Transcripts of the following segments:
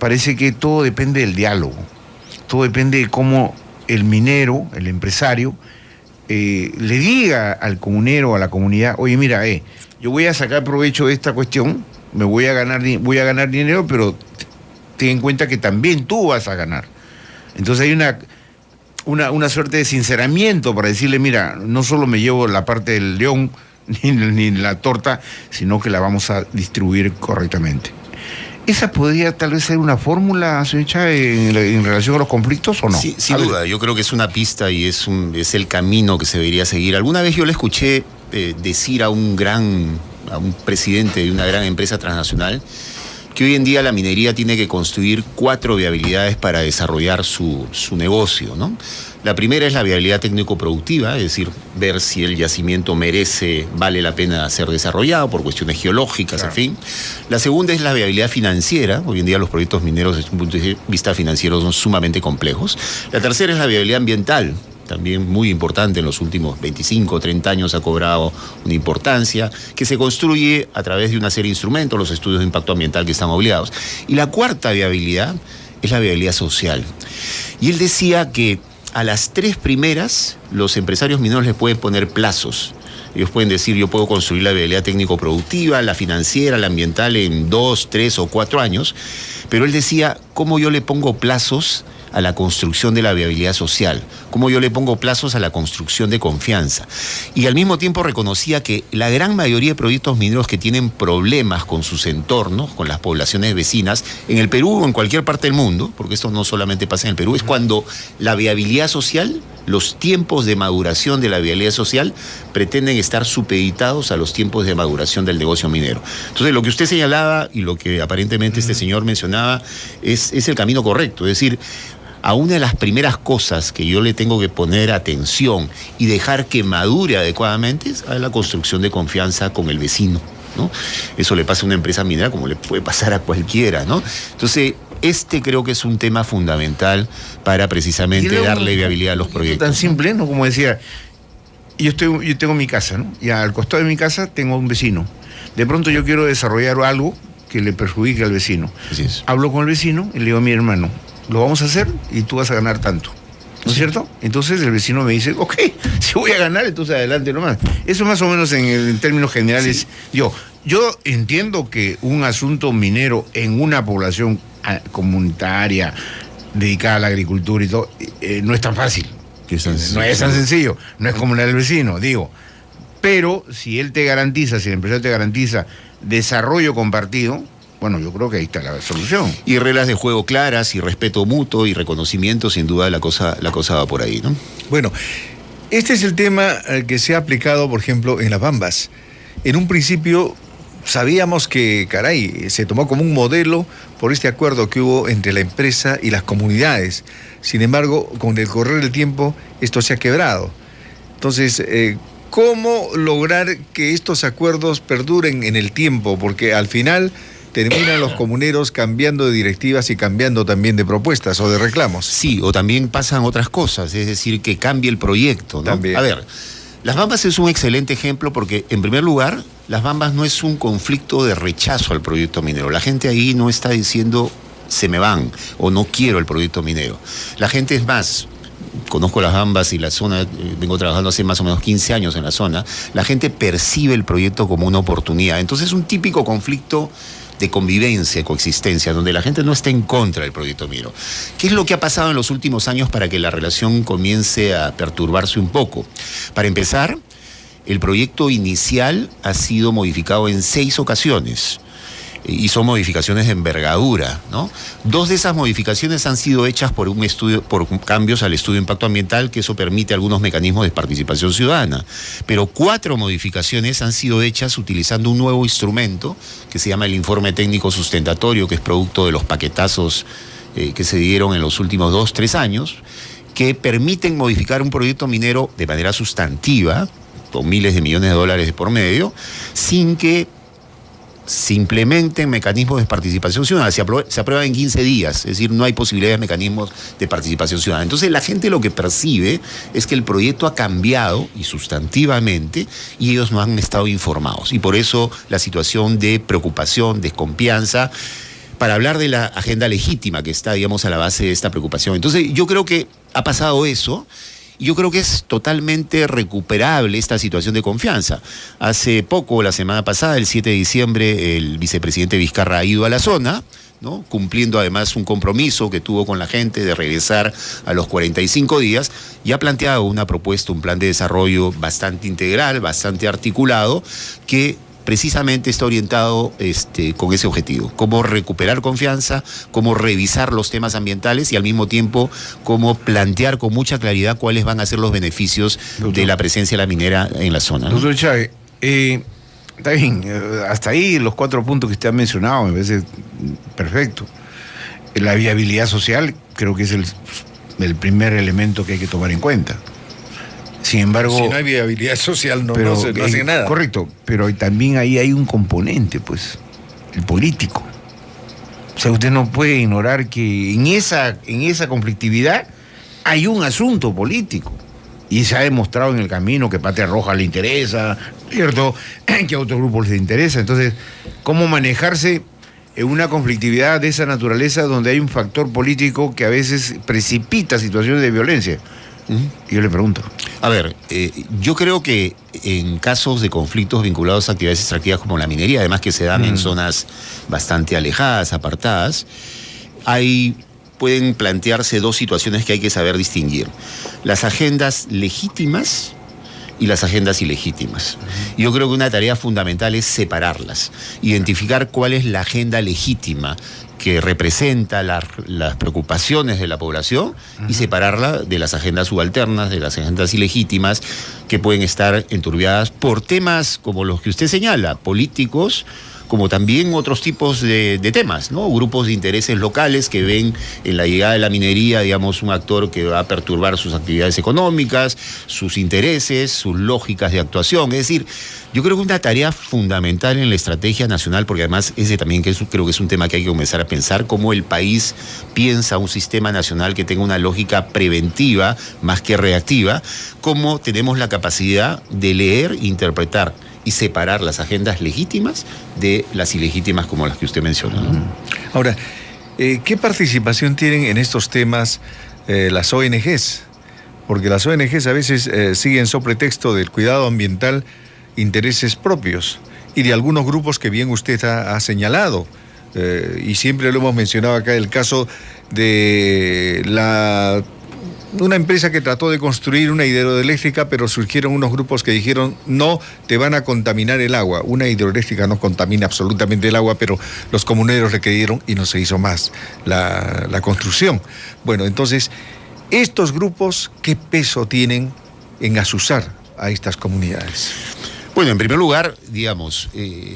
parece que todo depende del diálogo, todo depende de cómo el minero, el empresario, le diga al comunero, a la comunidad, oye, mira, yo voy a sacar provecho de esta cuestión, voy a ganar dinero, pero ten en cuenta que también tú vas a ganar. Entonces hay una suerte de sinceramiento para decirle, mira, no solo me llevo la parte del león ni la torta, sino que la vamos a distribuir correctamente. ¿Esa podría tal vez ser una fórmula, señor Chávez, en relación a los conflictos o no? Sí, sin duda, yo creo que es una pista y es el camino que se debería seguir. Alguna vez yo le escuché decir a un presidente de una gran empresa transnacional que hoy en día la minería tiene que construir 4 viabilidades para desarrollar su negocio, ¿no? La primera es la viabilidad técnico-productiva, es decir, ver si el yacimiento vale la pena ser desarrollado por cuestiones geológicas, claro. En fin. La segunda es la viabilidad financiera. Hoy en día los proyectos mineros desde un punto de vista financiero son sumamente complejos. La tercera es la viabilidad ambiental, también muy importante en los últimos 25 o 30 años ha cobrado una importancia, que se construye a través de una serie de instrumentos, los estudios de impacto ambiental que están obligados. Y la cuarta viabilidad es la viabilidad social. Y él decía que a las 3 primeras, los empresarios mineros les pueden poner plazos. Ellos pueden decir, yo puedo construir la viabilidad técnico-productiva, la financiera, la ambiental en 2, 3 o 4 años. Pero él decía, ¿cómo yo le pongo plazos a la construcción de la viabilidad social? ¿Cómo yo le pongo plazos a la construcción de confianza? Y al mismo tiempo reconocía que la gran mayoría de proyectos mineros que tienen problemas con sus entornos, con las poblaciones vecinas, en el Perú o en cualquier parte del mundo, porque esto no solamente pasa en el Perú, es cuando la viabilidad social, los tiempos de maduración de la viabilidad social pretenden estar supeditados a los tiempos de maduración del negocio minero. Entonces, lo que usted señalaba y lo que aparentemente este señor mencionaba es el camino correcto. Es decir, a una de las primeras cosas que yo le tengo que poner atención y dejar que madure adecuadamente es a la construcción de confianza con el vecino, ¿no? Eso le pasa a una empresa minera como le puede pasar a cualquiera, ¿no? Entonces, creo que es un tema fundamental para precisamente darle viabilidad a los proyectos. Tan simple, ¿no? Como decía, yo tengo mi casa, ¿no? Y al costado de mi casa tengo un vecino. De pronto yo quiero desarrollar algo que le perjudique al vecino. Así es. Hablo con el vecino y le digo, mi hermano, lo vamos a hacer y tú vas a ganar tanto, ¿no es cierto? Entonces el vecino me dice, ok, si voy a ganar, entonces adelante nomás. Eso más o menos en términos generales. Sí. Yo entiendo que un asunto minero en una población comunitaria dedicada a la agricultura y todo, no es tan fácil. No es tan sencillo, no es como la del vecino, digo. Pero si el empresario te garantiza desarrollo compartido, bueno, yo creo que ahí está la solución. Y reglas de juego claras, y respeto mutuo, y reconocimiento, sin duda la cosa va por ahí, ¿no? Bueno, este es el tema que se ha aplicado, por ejemplo, en Las Bambas. En un principio sabíamos que, se tomó como un modelo por este acuerdo que hubo entre la empresa y las comunidades. Sin embargo, con el correr del tiempo, esto se ha quebrado. Entonces, ¿cómo lograr que estos acuerdos perduren en el tiempo? Porque al final terminan los comuneros cambiando de directivas y cambiando también de propuestas o de reclamos. Sí, o también pasan otras cosas, es decir, que cambie el proyecto, ¿no? También. A ver, Las Bambas es un excelente ejemplo porque, en primer lugar, Las Bambas no es un conflicto de rechazo al proyecto minero. La gente ahí no está diciendo se me van o no quiero el proyecto minero. La gente es más... Conozco Las Bambas y la zona, vengo trabajando hace más o menos 15 años en la zona, la gente percibe el proyecto como una oportunidad. Entonces es un típico conflicto de convivencia, coexistencia, donde la gente no está en contra del proyecto minero. ¿Qué es lo que ha pasado en los últimos años para que la relación comience a perturbarse un poco? Para empezar, el proyecto inicial ha sido modificado en 6 ocasiones. Y son modificaciones de envergadura, ¿no? 2 de esas modificaciones han sido hechas por cambios al estudio de impacto ambiental, que eso permite algunos mecanismos de participación ciudadana. Pero 4 modificaciones han sido hechas utilizando un nuevo instrumento que se llama el informe técnico sustentatorio, que es producto de los paquetazos que se dieron en los últimos 2-3 años, que permiten modificar un proyecto minero de manera sustantiva, con miles de millones de dólares de por medio, sin que se implementen mecanismos de participación ciudadana. Se aprueba en 15 días, es decir, no hay posibilidad de mecanismos de participación ciudadana. Entonces la gente lo que percibe es que el proyecto ha cambiado y sustantivamente y ellos no han estado informados. Y por eso la situación de preocupación, desconfianza, para hablar de la agenda legítima que está, digamos, a la base de esta preocupación. Entonces, yo creo que ha pasado eso. Yo creo que es totalmente recuperable esta situación de confianza. Hace poco, la semana pasada, el 7 de diciembre, el vicepresidente Vizcarra ha ido a la zona, ¿no? Cumpliendo además un compromiso que tuvo con la gente de regresar a los 45 días, y ha planteado una propuesta, un plan de desarrollo bastante integral, bastante articulado, que precisamente está orientado con ese objetivo: cómo recuperar confianza, cómo revisar los temas ambientales y al mismo tiempo cómo plantear con mucha claridad cuáles van a ser los beneficios de la presencia de la minera en la zona, ¿no? Doctor Chávez, está bien, hasta ahí los 4 puntos que usted ha mencionado me parece perfecto. La viabilidad social creo que es el primer elemento que hay que tomar en cuenta. Sin embargo, si no hay viabilidad social, no hace nada. Correcto, pero también ahí hay un componente, pues, el político. O sea, usted no puede ignorar que en esa conflictividad hay un asunto político. Y se ha demostrado en el camino que Patria Roja le interesa, ¿cierto? Que a otros grupos les interesa. Entonces, ¿cómo manejarse en una conflictividad de esa naturaleza donde hay un factor político que a veces precipita situaciones de violencia? Y yo le pregunto. A ver, yo creo que en casos de conflictos vinculados a actividades extractivas como la minería, además que se dan en zonas bastante alejadas, apartadas, pueden plantearse 2 situaciones que hay que saber distinguir: las agendas legítimas y las agendas ilegítimas. Yo creo que una tarea fundamental es separarlas, identificar cuál es la agenda legítima que representa las preocupaciones de la población y separarla de las agendas subalternas, de las agendas ilegítimas, que pueden estar enturbiadas por temas como los que usted señala, políticos, como también otros tipos de temas, ¿no? Grupos de intereses locales que ven en la llegada de la minería, digamos, un actor que va a perturbar sus actividades económicas, sus intereses, sus lógicas de actuación. Es decir, yo creo que una tarea fundamental en la estrategia nacional, porque además ese también creo que es un tema que hay que comenzar a pensar, cómo el país piensa un sistema nacional que tenga una lógica preventiva más que reactiva, cómo tenemos la capacidad de leer, interpretar y separar las agendas legítimas de las ilegítimas como las que usted menciona, ¿no? Ahora, ¿qué participación tienen en estos temas las ONGs? Porque las ONGs a veces siguen sobre pretexto del cuidado ambiental intereses propios y de algunos grupos que bien usted ha señalado. Y siempre lo hemos mencionado acá, el caso de una empresa que trató de construir una hidroeléctrica, pero surgieron unos grupos que dijeron: no, te van a contaminar el agua. Una hidroeléctrica no contamina absolutamente el agua, pero los comuneros requirieron y no se hizo más la construcción. Bueno, entonces, estos grupos, ¿qué peso tienen en azuzar a estas comunidades? Bueno, en primer lugar, digamos,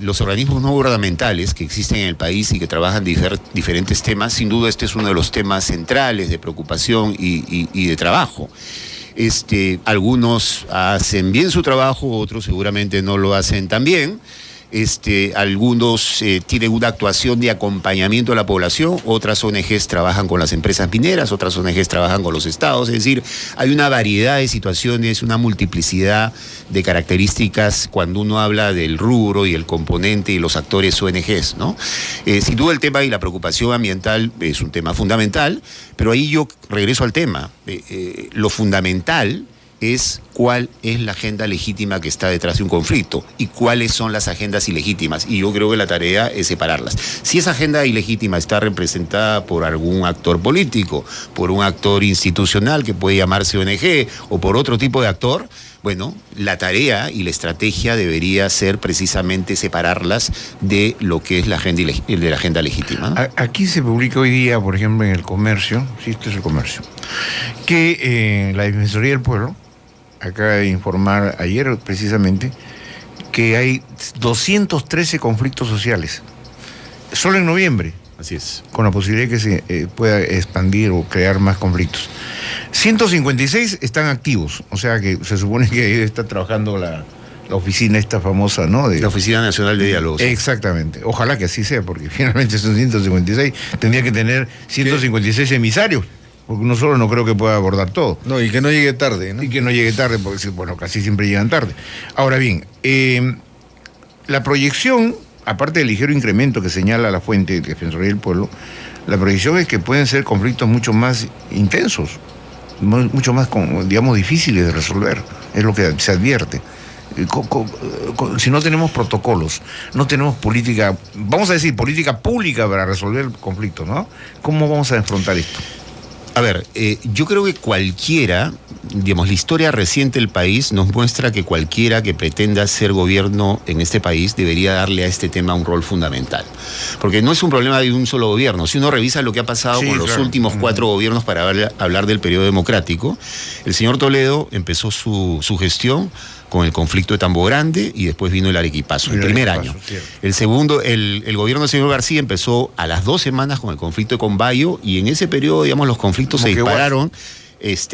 los organismos no gubernamentales que existen en el país y que trabajan diferentes temas, sin duda este es uno de los temas centrales de preocupación y de trabajo. Algunos hacen bien su trabajo, otros seguramente no lo hacen tan bien. Algunos tienen una actuación de acompañamiento a la población, otras ONGs trabajan con las empresas mineras, otras ONGs trabajan con los estados, es decir, hay una variedad de situaciones, una multiplicidad de características cuando uno habla del rubro y el componente y los actores ONGs, ¿no? Sin duda el tema y la preocupación ambiental es un tema fundamental, pero ahí yo regreso al tema, lo fundamental es cuál es la agenda legítima que está detrás de un conflicto y cuáles son las agendas ilegítimas. Y yo creo que la tarea es separarlas. Si esa agenda ilegítima está representada por algún actor político, por un actor institucional que puede llamarse ONG o por otro tipo de actor, bueno, la tarea y la estrategia debería ser precisamente separarlas de lo que es la agenda legítima, ¿no? Aquí se publica hoy día, por ejemplo, en El Comercio, sí, esto es El Comercio, que la Defensoría del Pueblo acaba de informar ayer precisamente que hay 213 conflictos sociales, solo en noviembre. Así es. Con la posibilidad de que se pueda expandir o crear más conflictos. 156 están activos, o sea que se supone que está trabajando la oficina esta famosa, ¿no? La Oficina Nacional de Diálogo. Exactamente. Ojalá que así sea, porque finalmente son 156. Tendría que tener 156 emisarios, porque uno solo no creo que pueda abordar todo. No, y que no llegue tarde, ¿no? Y que no llegue tarde, porque bueno, casi siempre llegan tarde. Ahora bien, la proyección aparte del ligero incremento que señala la fuente de Defensoría del Pueblo, la proyección es que pueden ser conflictos mucho más intensos, mucho más, digamos, difíciles de resolver, es lo que se advierte. Si no tenemos protocolos, no tenemos política, vamos a decir, política pública para resolver conflictos, ¿no? ¿Cómo vamos a enfrentar esto? A ver, yo creo que cualquiera, digamos, la historia reciente del país nos muestra que cualquiera que pretenda ser gobierno en este país debería darle a este tema un rol fundamental. Porque no es un problema de un solo gobierno. Si uno revisa lo que ha pasado con los últimos 4 gobiernos para hablar del periodo democrático, el señor Toledo empezó su gestión con el conflicto de Tambo Grande y después vino el Arequipazo, el primer año. El segundo, el gobierno del señor García empezó a las 2 semanas con el conflicto de Combayo y en ese periodo, digamos, los conflictos se dispararon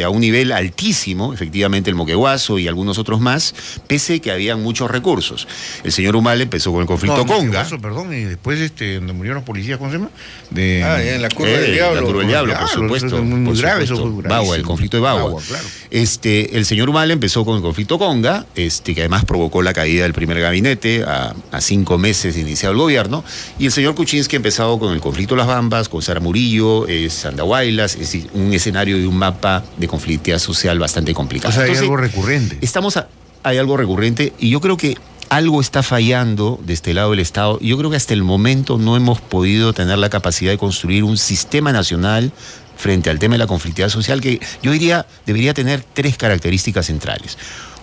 a un nivel altísimo, efectivamente el Moquegüazo y algunos otros más, pese que habían muchos recursos. El señor Humala empezó con el conflicto Conga. Perdón, y después donde murieron los policías, ¿cómo se llama? En la Curva del Diablo. La Curva del Diablo, por supuesto. Eso es muy grave, eso fue Bagua, el conflicto de Bagua. Claro. El señor Humala empezó con el conflicto Conga, que además provocó la caída del primer gabinete a 5 meses de iniciado el gobierno, y el señor Kuczynski ha empezado con el conflicto Las Bambas, con Sara Murillo, Andahuaylas, es decir, un escenario y un mapa de conflictividad social bastante complicado. O sea, hay algo recurrente. Hay algo recurrente y yo creo que algo está fallando de este lado del Estado. Yo creo que hasta el momento no hemos podido tener la capacidad de construir un sistema nacional frente al tema de la conflictividad social que yo diría debería tener 3 características centrales.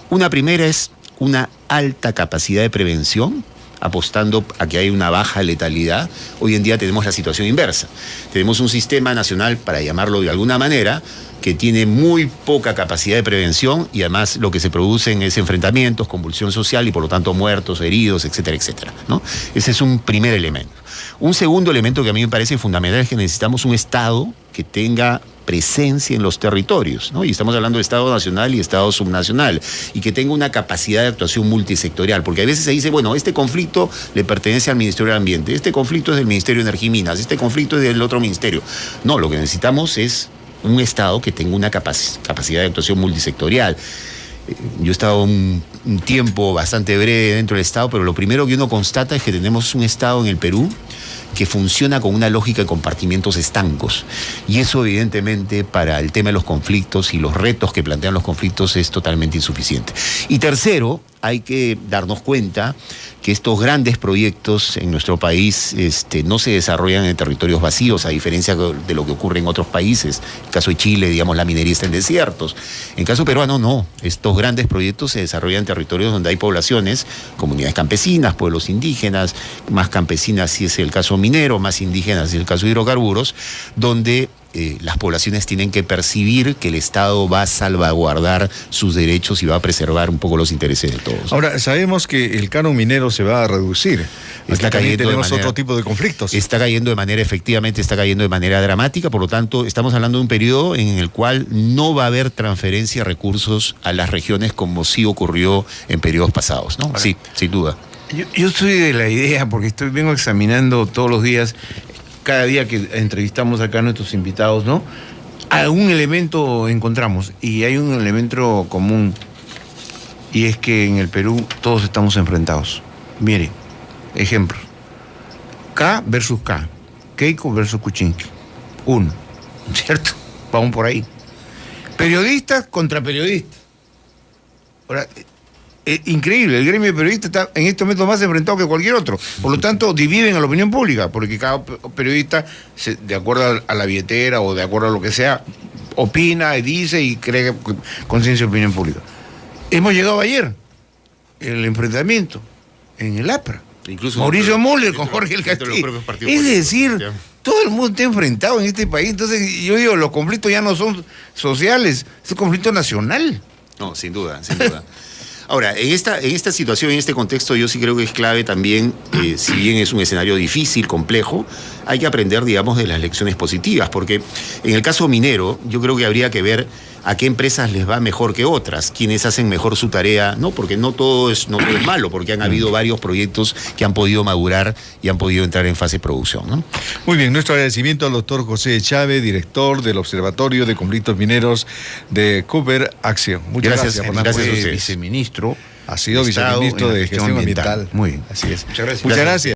Una primera es una alta capacidad de prevención, apostando a que hay una baja letalidad. Hoy en día tenemos la situación inversa. Tenemos un sistema nacional, para llamarlo de alguna manera, que tiene muy poca capacidad de prevención y además lo que se producen es enfrentamientos, convulsión social y por lo tanto muertos, heridos, etcétera, etcétera, ¿no? Ese es un primer elemento. Un segundo elemento que a mí me parece fundamental es que necesitamos un Estado que tenga presencia en los territorios, ¿no? Y estamos hablando de Estado nacional y Estado subnacional, y que tenga una capacidad de actuación multisectorial, porque a veces se dice, bueno, este conflicto le pertenece al Ministerio del Ambiente, este conflicto es del Ministerio de Energía y Minas, este conflicto es del otro ministerio. No, lo que necesitamos es un Estado que tenga una capacidad de actuación multisectorial. Yo he estado un tiempo bastante breve dentro del Estado, pero lo primero que uno constata es que tenemos un Estado en el Perú que funciona con una lógica de compartimientos estancos. Y eso, evidentemente, para el tema de los conflictos y los retos que plantean los conflictos es totalmente insuficiente. Y tercero, hay que darnos cuenta que estos grandes proyectos en nuestro país no se desarrollan en territorios vacíos, a diferencia de lo que ocurre en otros países. En el caso de Chile, digamos, la minería está en desiertos. En el caso peruano, no. Estos grandes proyectos se desarrollan en territorios donde hay poblaciones, comunidades campesinas, pueblos indígenas, más campesinas si es el caso minero, más indígenas si es el caso de hidrocarburos, donde las poblaciones tienen que percibir que el Estado va a salvaguardar sus derechos y va a preservar un poco los intereses de todos. Ahora, sabemos que el canon minero se va a reducir. Aquí también tenemos otro tipo de conflictos. Está cayendo de manera dramática, por lo tanto, estamos hablando de un periodo en el cual no va a haber transferencia de recursos a las regiones como sí ocurrió en periodos pasados, ¿no? Ahora, sí, sin duda. Yo soy de la idea, porque vengo examinando todos los días, cada día que entrevistamos acá a nuestros invitados, ¿no? Algún elemento encontramos, y hay un elemento común, y es que en el Perú todos estamos enfrentados. Mire, ejemplos. K versus K, Keiko versus Kuczynski. Uno, ¿cierto? Vamos por ahí. Periodistas contra periodistas. Ahora, increíble, el gremio de periodistas está en estos momentos más enfrentado que cualquier otro. Por lo tanto, dividen a la opinión pública, porque cada periodista, de acuerdo a la billetera o de acuerdo a lo que sea, opina, dice y cree conciencia de opinión pública. Hemos llegado ayer, el enfrentamiento en el APRA. Incluso Mauricio Müller con Jorge el Castillo. Es decir, todo el mundo está enfrentado en este país. Entonces, yo digo, los conflictos ya no son sociales, es un conflicto nacional. No, sin duda, sin duda. Ahora, en esta situación, en este contexto, yo sí creo que es clave también, si bien es un escenario difícil, complejo, hay que aprender, digamos, de las lecciones positivas, porque en el caso minero, yo creo que habría que ver a qué empresas les va mejor que otras, quienes hacen mejor su tarea, ¿no? Porque no todo es malo, porque han habido varios proyectos que han podido madurar y han podido entrar en fase de producción, ¿no? Muy bien, nuestro agradecimiento al doctor José Chávez, director del Observatorio de Conflictos Mineros de Cooper Acción. Muchas gracias por gracias a usted. Viceministro. Ha sido viceministro de Gestión Ambiental. Muy bien. Así es. Muchas gracias. Muchas gracias.